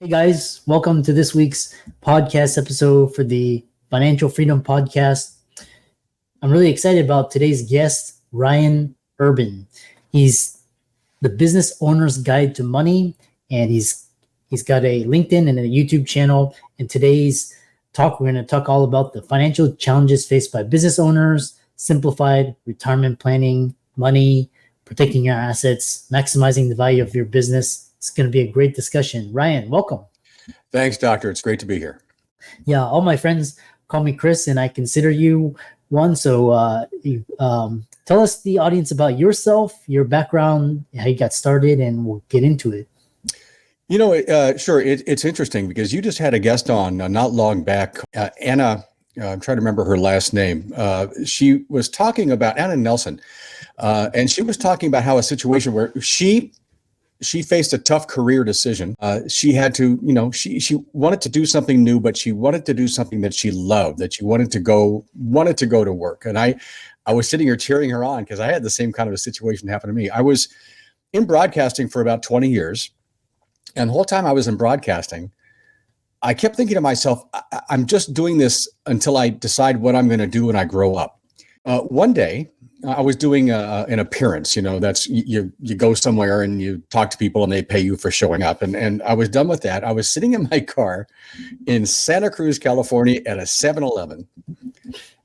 Hey guys, welcome to this week's podcast episode for the Financial Freedom Podcast. I'm really excited about today's guest, Ryan Urban. He's the business owner's guide to money, and he's got a LinkedIn and a YouTube channel. In today's talk, we're going to talk all about the financial challenges faced by business owners, simplified retirement planning, money, protecting your assets, maximizing the value of your business. It's going to be a great discussion. Ryan, welcome. Thanks, Doctor. It's great to be here. Yeah, all my friends call me Chris, and I consider you one. So tell us, the audience, about yourself, your background, how you got started, and we'll get into it. You know, sure. It's interesting because you just had a guest on not long back, Anna. I'm trying to remember her last name. She was talking about Anna Nelson, and she was talking about how a situation where she faced a tough career decision. She had to, she wanted to do something new, but she wanted to do something that she loved, that she wanted to go to work. And I was sitting here cheering her on because I had the same kind of a situation happen to me. I was in broadcasting for about 20 years. And the whole time I was in broadcasting, I kept thinking to myself, I'm just doing this until I decide what I'm going to do when I grow up. One day, I was doing an appearance. That's you go somewhere and you talk to people and they pay you for showing up. And I was done with that. I was sitting in my car in Santa Cruz, California at a 7-Eleven.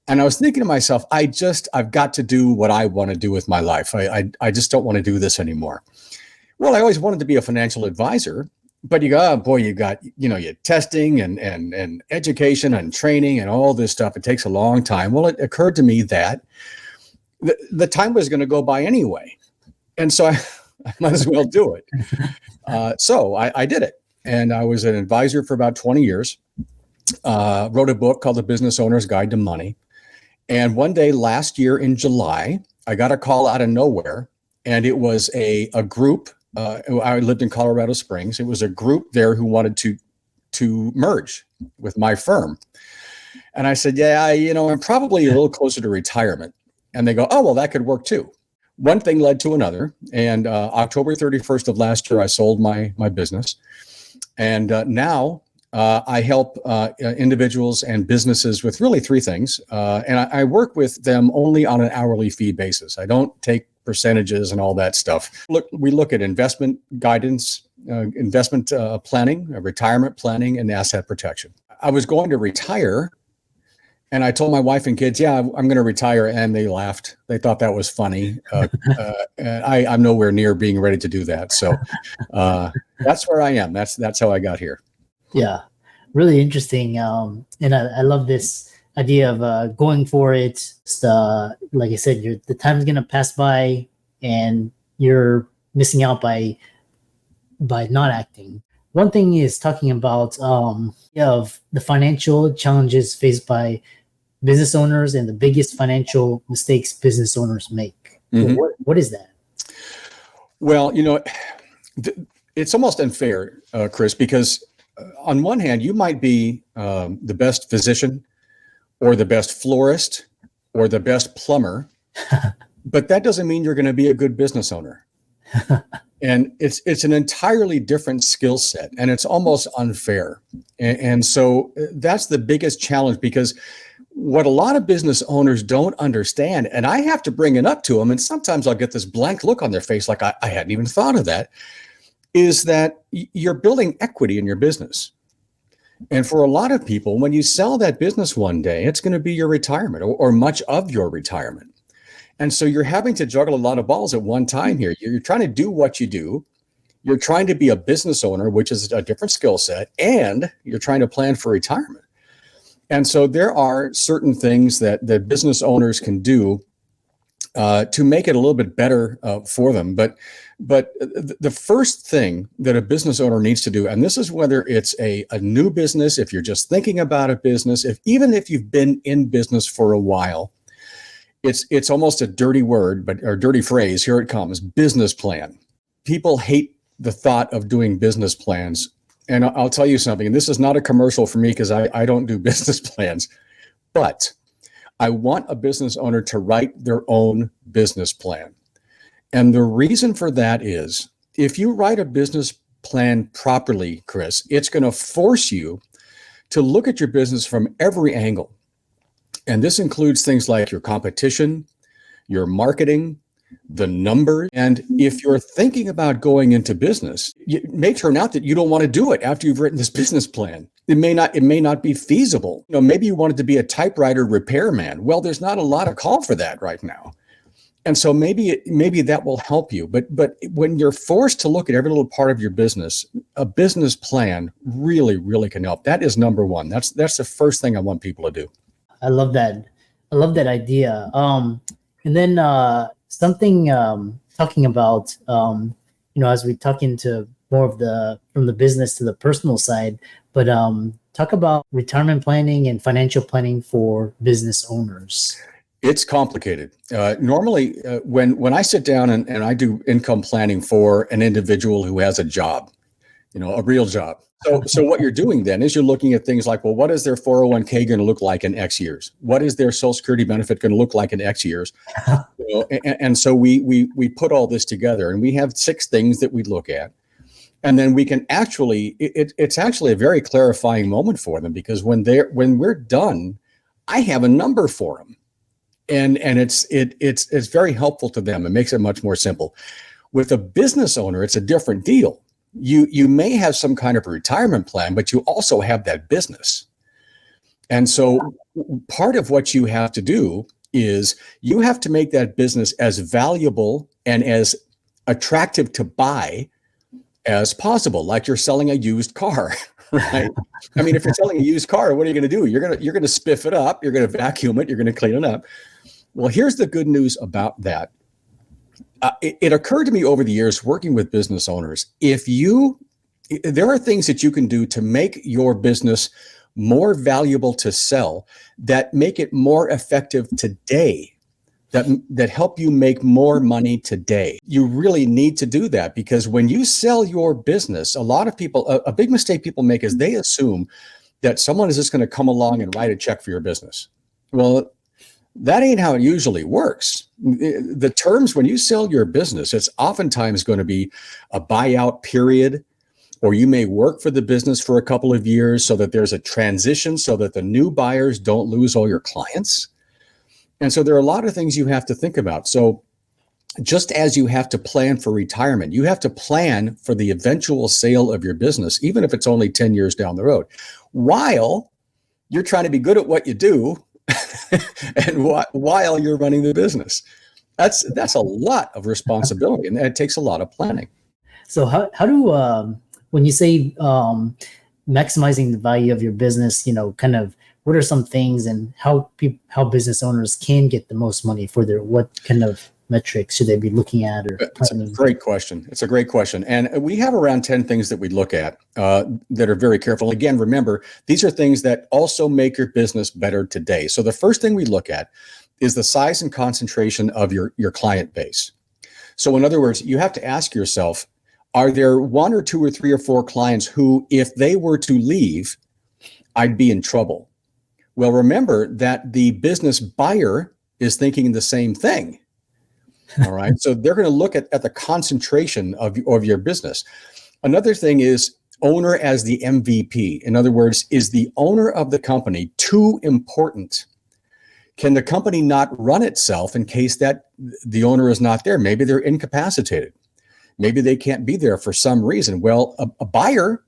And I was thinking to myself, I've got to do what I want to do with my life. I just don't want to do this anymore. Well, I always wanted to be a financial advisor, but you got your testing and education and training and all this stuff. It takes a long time. Well, it occurred to me that the time was going to go by anyway. And so I might as well do it. So I did it. And I was an advisor for about 20 years, wrote a book called The Business Owner's Guide to Money. And one day last year in July, I got a call out of nowhere. And it was a group. I lived in Colorado Springs. It was a group there who wanted to merge with my firm. And I said, yeah, I'm probably a little closer to retirement. And they go, oh, well, that could work too. One thing led to another. And October 31st of last year, I sold my business. And now I help individuals and businesses with really three things. And I work with them only on an hourly fee basis. I don't take percentages and all that stuff. We look at investment guidance, investment planning, retirement planning, and asset protection. I was going to retire. And I told my wife and kids, yeah, I'm going to retire. And they laughed. They thought that was funny. I'm nowhere near being ready to do that. So that's where I am. That's how I got here. Yeah, really interesting. And I love this idea of going for it. Just, like I said, the time's going to pass by and you're missing out by not acting. One thing is talking about of the financial challenges faced by business owners and the biggest financial mistakes business owners make. Mm-hmm. What is that? Well, it's almost unfair, Chris, because on one hand, you might be the best physician or the best florist or the best plumber, but that doesn't mean you're going to be a good business owner. And it's an entirely different skill set, and it's almost unfair. And so that's the biggest challenge, because what a lot of business owners don't understand, and I have to bring it up to them, and sometimes I'll get this blank look on their face like I hadn't even thought of that, is that you're building equity in your business. And for a lot of people, when you sell that business one day, it's going to be your retirement or much of your retirement. And so you're having to juggle a lot of balls at one time here. You're trying to do what you do. You're trying to be a business owner, which is a different skill set, and you're trying to plan for retirement. And so there are certain things that business owners can do to make it a little bit better for them. But the first thing that a business owner needs to do, and this is whether it's a new business, if you're just thinking about a business, even if you've been in business for a while, it's almost a dirty word, or dirty phrase. Here it comes: business plan. People hate the thought of doing business plans. And I'll tell you something, and this is not a commercial for me because I don't do business plans, but I want a business owner to write their own business plan. And the reason for that is, if you write a business plan properly, Chris, it's going to force you to look at your business from every angle. And this includes things like your competition, your marketing, the numbers. And if you're thinking about going into business, it may turn out that you don't want to do it after you've written this business plan. It may not be feasible. Maybe you wanted to be a typewriter repairman. Well, there's not a lot of call for that right now. And so maybe that will help you. But when you're forced to look at every little part of your business, a business plan really, really can help. That is number one. That's the first thing I want people to do. I love that. I love that idea. And then something talking about, as we talk into more of from the business to the personal side, but talk about retirement planning and financial planning for business owners. It's complicated. Normally, when I sit down and I do income planning for an individual who has a job, a real job. So what you're doing then is you're looking at things like, well, what is their 401k going to look like in X years? What is their Social Security benefit going to look like in X years? And so we put all this together, and we have 6 things that we look at. And then we can actually, it's actually a very clarifying moment for them, because when we're done, I have a number for them. And it's very helpful to them. It makes it much more simple. With a business owner, it's a different deal. You may have some kind of a retirement plan, but you also have that business. And so part of what you have to do is you have to make that business as valuable and as attractive to buy as possible, like you're selling a used car, right? I mean, if you're selling a used car, what are you going to do? You're going to spiff it up, you're going to vacuum it, you're going to clean it up. Well, here's the good news about that. It occurred to me over the years working with business owners, there are things that you can do to make your business more valuable to sell that make it more effective today, that help you make more money today. You really need to do that, because when you sell your business, a lot of people, a big mistake people make is they assume that someone is just going to come along and write a check for your business. Well, that ain't how it usually works. The terms, when you sell your business, it's oftentimes going to be a buyout period, or you may work for the business for a couple of years so that there's a transition so that the new buyers don't lose all your clients. And so there are a lot of things you have to think about. So just as you have to plan for retirement, you have to plan for the eventual sale of your business, even if it's only 10 years down the road, while you're trying to be good at what you do and while you're running the business. That's a lot of responsibility, and it takes a lot of planning. So how do when you say maximizing the value of your business, kind of what are some things, and how business owners can get the most money for what kind of metrics should they be looking at? It's a great question. It's a great question. And we have around 10 things that we look at that are very careful. Again, remember, these are things that also make your business better today. So the first thing we look at is the size and concentration of your client base. So in other words, you have to ask yourself, are there 1 or 2 or 3 or 4 clients who, if they were to leave, I'd be in trouble? Well, remember that the business buyer is thinking the same thing. All right. So they're going to look at the concentration of your business. Another thing is owner as the MVP. In other words, is the owner of the company too important? Can the company not run itself in case that the owner is not there? Maybe they're incapacitated. Maybe they can't be there for some reason. Well, a buyer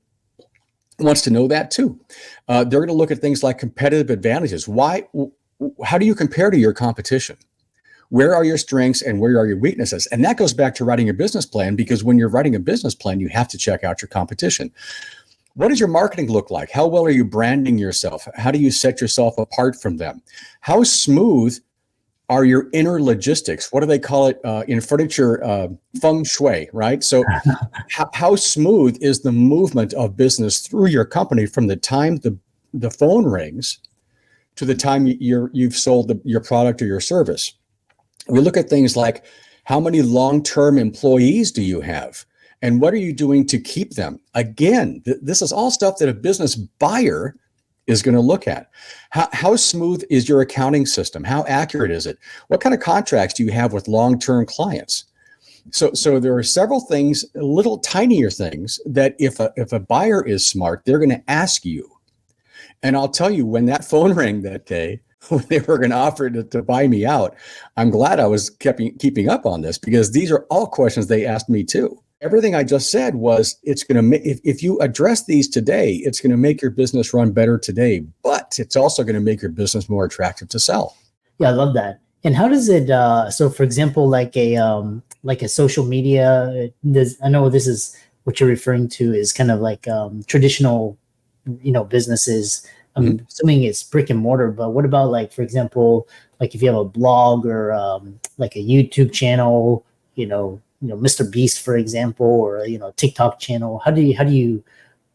wants to know that too. They're going to look at things like competitive advantages. How do you compare to your competition? Where are your strengths and where are your weaknesses? And that goes back to writing a business plan, because when you're writing a business plan, you have to check out your competition. What does your marketing look like? How well are you branding yourself? How do you set yourself apart from them? How smooth are your inner logistics? What do they call it in furniture? Feng shui, right? So how smooth is the movement of business through your company from the time the phone rings to the time you've sold your product or your service? We look at things like, how many long-term employees do you have? And what are you doing to keep them? Again, this is all stuff that a business buyer is going to look at. How smooth is your accounting system? How accurate is it? What kind of contracts do you have with long-term clients? So there are several things, little tinier things that if a buyer is smart, they're going to ask you. And I'll tell you, when that phone rang that day, when they were going to offer to buy me out, I'm glad I was keeping up on this, because these are all questions they asked me too. Everything I just said was, it's going to make, if you address these today, it's going to make your business run better today, but it's also going to make your business more attractive to sell. Yeah, I love that. And how does it? So, for example, like a social media. I know this is what you're referring to is kind of like traditional, businesses. I'm assuming it's brick and mortar, but what about, like, for example, like if you have a blog or like a YouTube channel, Mr. Beast, for example, or TikTok channel. How do you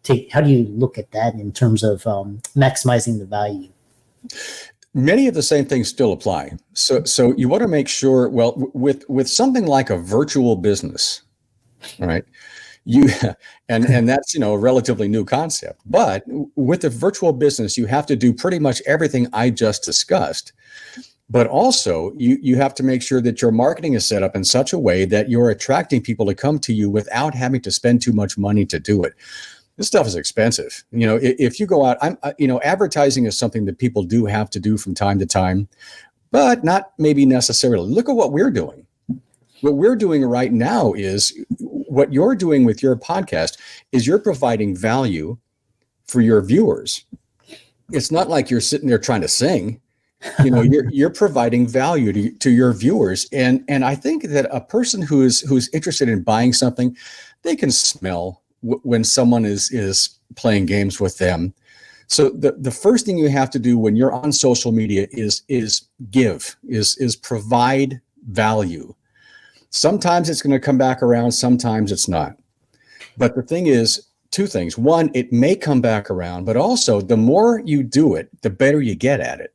look at that in terms of maximizing the value? Many of the same things still apply. So you want to make sure, well, with something like a virtual business, all right, and that's a relatively new concept. But with a virtual business, you have to do pretty much everything I just discussed. But also, you have to make sure that your marketing is set up in such a way that you're attracting people to come to you without having to spend too much money to do it. This stuff is expensive. If you go out, advertising is something that people do have to do from time to time, but not maybe necessarily. Look at what we're doing. What we're doing right now is what you're doing with your podcast is you're providing value for your viewers. It's not like you're sitting there trying to sing. You're providing value to your viewers. And I think that a person who's interested in buying something, they can smell when someone is playing games with them. So the first thing you have to do when you're on social media is provide value. Sometimes it's going to come back around, sometimes it's not. But the thing is, two things. One, it may come back around, but also the more you do it, the better you get at it.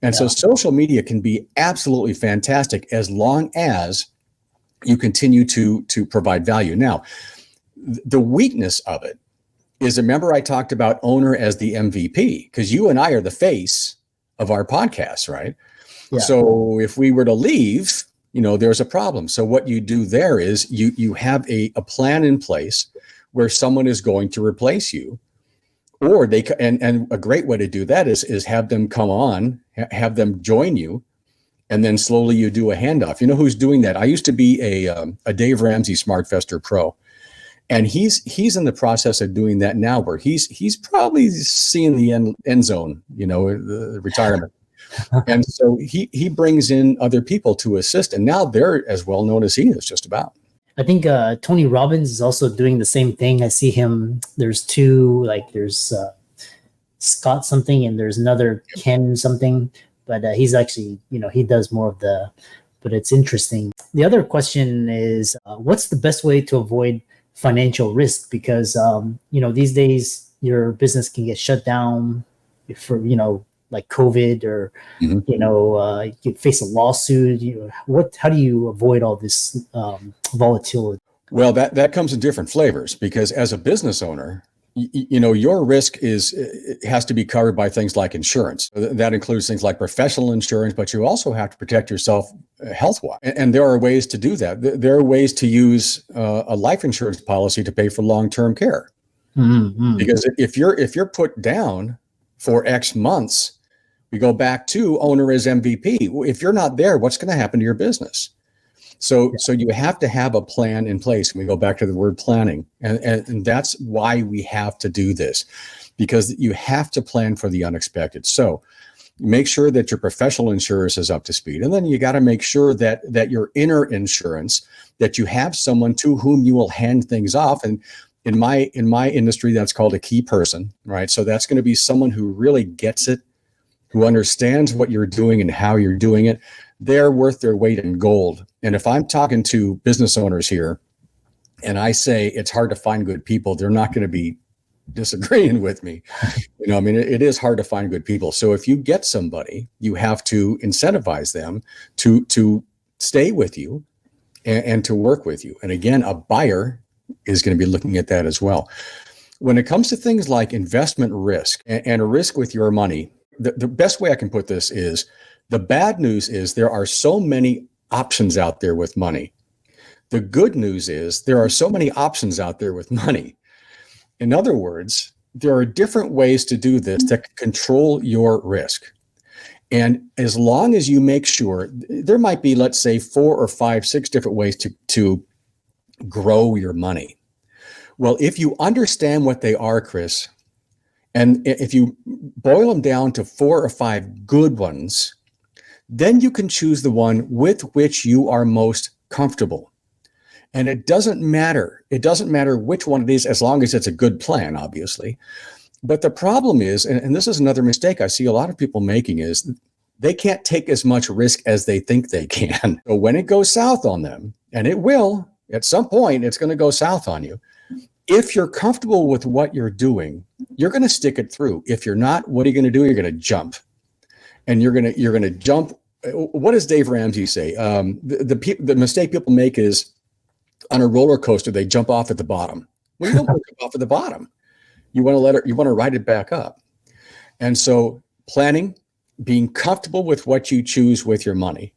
And so social media can be absolutely fantastic as long as you continue to provide value. Now, the weakness of it is, remember I talked about owner as the MVP, because you and I are the face of our podcast, right? Yeah. So if we were to leave, there's a problem. So what you do there is you have a plan in place where someone is going to replace you, or and a great way to do that is have them come on, have them join you, and then slowly you do a handoff. You know who's doing that? I used to be a Dave Ramsey SmartFester Pro. And he's in the process of doing that now, where he's probably seeing the end zone, the retirement. And so he brings in other people to assist, and now they're as well known as he is, just about. I think Tony Robbins is also doing the same thing. I see him. There's two, like there's Scott something, and there's another Ken something. But he's actually, he does more of the. But it's interesting. The other question is, what's the best way to avoid financial risk? Because these days your business can get shut down for like COVID, or you face a lawsuit. How do you avoid all this volatility? Well, that comes in different flavors, because as a business owner, your risk has to be covered by things like insurance. That includes things like professional insurance, but you also have to protect yourself health-wise. And there are ways to do that. There are ways to use a life insurance policy to pay for long-term care. Mm-hmm. Because if you're put down for X months, we go back to owner as MVP. If you're not there, what's going to happen to your business? So you have to have a plan in place. And we go back to the word planning. And that's why we have to do this, because you have to plan for the unexpected. So make sure that your professional insurance is up to speed. And then you got to make sure that your inner insurance, that you have someone to whom you will hand things off. And in my industry, that's called a key person, right? So that's going to be someone who really gets it, who understands what you're doing and how you're doing it. They're worth their weight in gold. And if I'm talking to business owners here and I say it's hard to find good people, they're not going to be disagreeing with me. It is hard to find good people. So if you get somebody, you have to incentivize them to stay with you and to work with you. And again, a buyer is going to be looking at that as well. When it comes to things like investment risk and a risk with your money, the best way I can put this is, the bad news is there are so many options out there with money. The good news is there are so many options out there with money. In other words, there are different ways to do this to control your risk. And as long as you make sure, there might be, let's say, 4 or 5, 6 different ways to grow your money. Well, if you understand what they are, Chris, and if you boil them down to 4 or 5 good ones, then you can choose the one with which you are most comfortable. And it doesn't matter. It doesn't matter which one it is, as long as it's a good plan, obviously. But the problem is, and this is another mistake I see a lot of people making, is they can't take as much risk as they think they can. So when it goes south on them, and it will, at some point, it's going to go south on you. If you're comfortable with what you're doing, you're going to stick it through. If you're not, what are you going to do? You're going to jump. And you're going to jump. What does Dave Ramsey say? The mistake people make is on a roller coaster, they jump off at the bottom. Well, you don't want to jump off at the bottom. You want to ride it back up. And so planning, being comfortable with what you choose with your money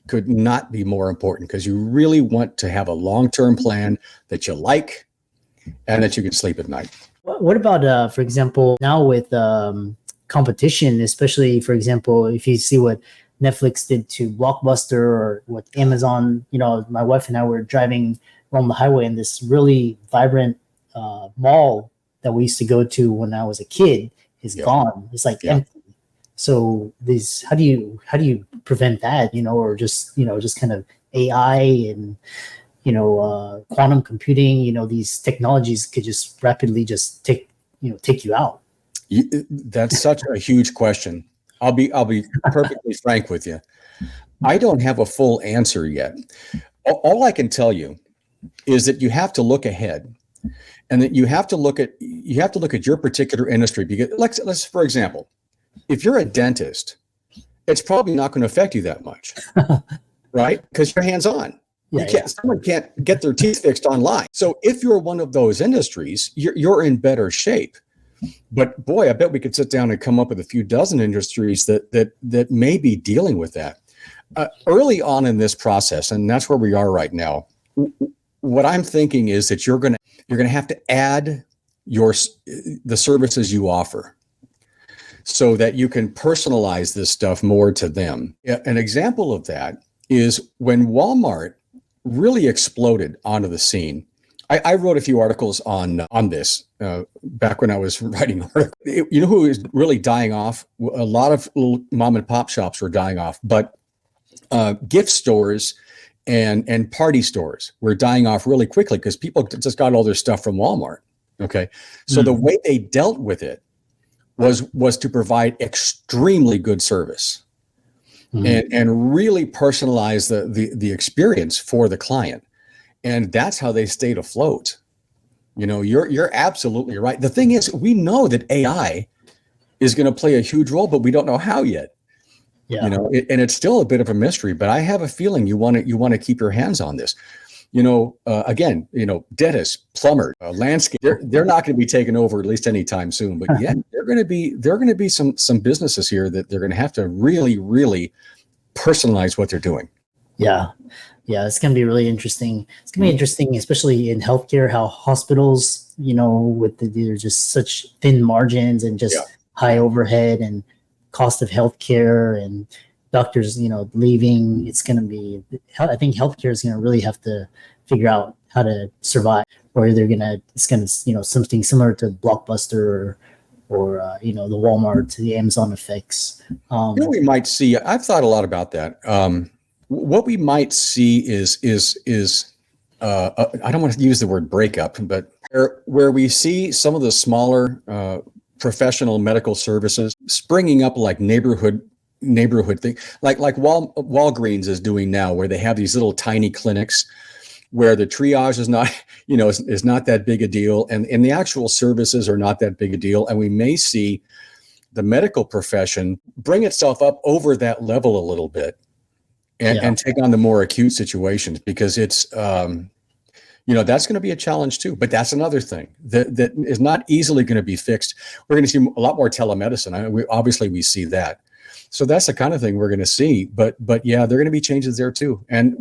could not be more important, because you really want to have a long-term plan that you like and that you can sleep at night. What about, for example, now with competition, especially, for example, if you see what Netflix did to Blockbuster or what Amazon, my wife and I were driving along the highway, and this really vibrant mall that we used to go to when I was a kid is gone. It's like empty. So how do you prevent that, or just kind of AI and, quantum computing, these technologies could just rapidly just take you out. That's such a huge question. I'll be perfectly frank with you. I don't have a full answer yet. All I can tell you is that you have to look ahead, and that you have to look at your particular industry. Because let's for example, if you're a dentist, it's probably not going to affect you that much, right? Because you're hands-on. Someone can't get their teeth fixed online. So if you're one of those industries, you're in better shape. But boy, I bet we could sit down and come up with a few dozen industries that may be dealing with that early on in this process, and that's where we are right now. What I'm thinking is that you're going to have to add the services you offer, so that you can personalize this stuff more to them. An example of that is when Walmart really exploded onto the scene. I wrote a few articles on this back when I was writing articles. You know who is really dying off? A lot of little mom and pop shops were dying off, but gift stores and party stores were dying off really quickly because people just got all their stuff from Walmart. Okay, so the way they dealt with it was to provide extremely good service and really personalize the experience for the client. And that's how they stayed afloat. You're absolutely right. The thing is, we know that AI is going to play a huge role, but we don't know how yet. Yeah. And it's still a bit of a mystery, but I have a feeling you want to keep your hands on this. Again, dentists, plumbers, landscape, they're not going to be taken over at least anytime soon. But yeah, there are going to be some businesses here that they're going to have to really, really personalize what they're doing. Yeah. Yeah, it's going to be really interesting. It's going to be interesting, especially in healthcare, how hospitals, they're just such thin margins and just high overhead and cost of healthcare, and doctors, leaving. It's going to be, I think healthcare is going to really have to figure out how to survive, or it's going to, something similar to Blockbuster or the Walmart, the Amazon effects. We might see, I've thought a lot about that. What we might see is I don't want to use the word breakup, but where we see some of the smaller professional medical services springing up, like neighborhood thing, like Walgreens is doing now, where they have these little tiny clinics where the triage is not, is not that big a deal, and the actual services are not that big a deal, and we may see the medical profession bring itself up over that level a little bit. And take on the more acute situations, because it's, that's going to be a challenge too. But that's another thing that is not easily going to be fixed. We're going to see a lot more telemedicine. We see that. So that's the kind of thing we're going to see. But yeah, there are going to be changes there too. And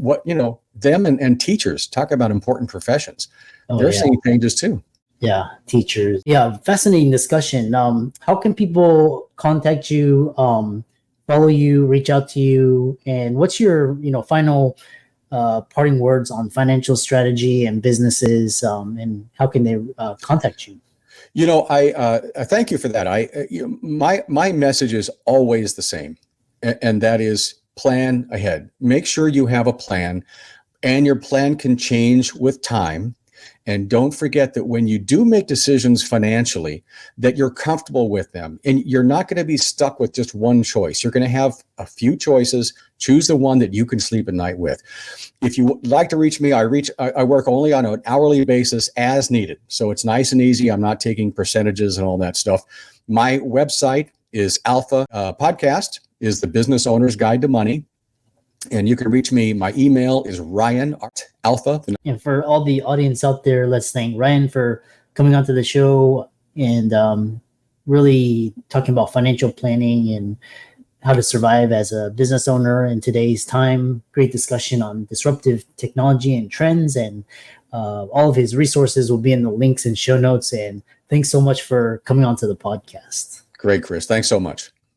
them and teachers, talk about important professions. Oh, They're yeah. seeing changes too. Yeah, teachers. Yeah, fascinating discussion. How can people contact you, follow you, reach out to you, and what's your final parting words on financial strategy and businesses, and how can they contact you? I thank you for that. My message is always the same, and that is plan ahead. Make sure you have a plan, and your plan can change with time. And don't forget that when you do make decisions financially, that you're comfortable with them, and you're not going to be stuck with just one choice. You're going to have a few choices. Choose the one that you can sleep at night with. If you would like to reach me, I work only on an hourly basis as needed. So it's nice and easy. I'm not taking percentages and all that stuff. My website is Alpha Podcast is the Business Owner's Guide to Money. And you can reach me. My email is Ryan@Alpha. And for all the audience out there, let's thank Ryan for coming onto the show and really talking about financial planning and how to survive as a business owner in today's time. Great discussion on disruptive technology and trends, and all of his resources will be in the links and show notes. And thanks so much for coming onto the podcast. Great, Chris. Thanks so much.